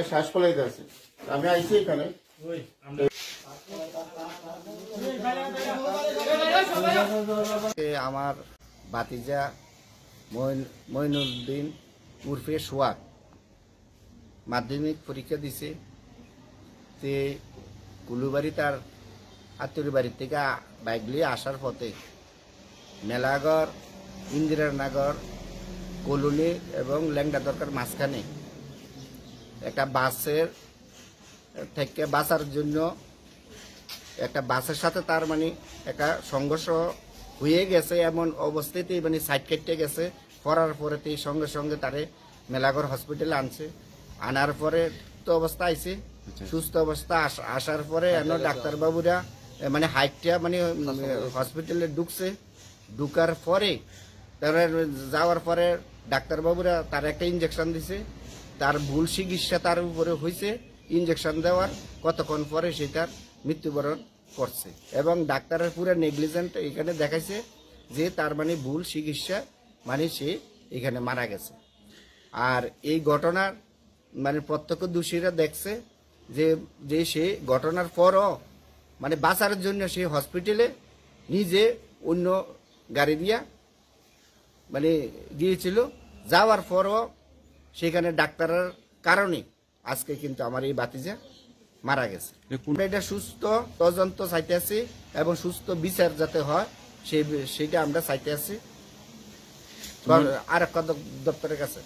শ্বাস ফলাইতে আছে। আমি আইছি এখানে আমার ভাতিজা মইনুদ্দিন উর্ফে সোহাগ মাধ্যমিক পরীক্ষা দিছে। তে কুলুবাড়ি তার আত্মীয় বাড়ির থেকে বাইক নিয়ে আসার পথে মেলাগড়, ইন্দিরানগর, কলোনি এবং ল্যাংড়া দরকার মাঝখানে একটা বাসের থেকে বাঁচার জন্য একটা বাসের সাথে তার মানে একটা সংঘর্ষ হয়ে গেছে। এমন অবস্থাতেই মানে সাইড কেটে গেছে। করার পরে সঙ্গে সঙ্গে তারে মেলাগড় হসপিটালে আনছে। আনার পরে তো অবস্থা আইছে, সুস্থ অবস্থা আসার পরে ডাক্তারবাবুরা মানে হাইটটা মানে হসপিটালে ঢুকছে। ঢুকার পরে তারা যাওয়ার পরে ডাক্তারবাবুরা তার একটা ইঞ্জেকশন দিছে। তার ভুল চিকিৎসা তার উপরে হয়েছে। ইঞ্জেকশন দেওয়ার কতক্ষণ পরে সে তার মৃত্যুবরণ করছে এবং ডাক্তারের পুরো নেগলিজেন্ট এখানে দেখাইছে যে তার মানে ভুল চিকিৎসা মানে সে এখানে মারা গেছে। আর এই ঘটনার মানে প্রত্যক্ষ দোষীরা দেখছে যে সে ঘটনার পরও মানে বাঁচার জন্য সে হসপিটালে নিজে অন্য গাড়ি দিয়া মানে গিয়েছিল। যাওয়ার পরও সেখানে ডাক্তারের কারণে আজকে কিন্তু আমার এই ভাতিজা মারা গেছে। এটা সুস্থ তদন্ত চাইতে আছি এবং সুস্থ বিচার যাতে হয় সেটা আমরা চাইতে আছি আরেক দপ্তরের কাছে।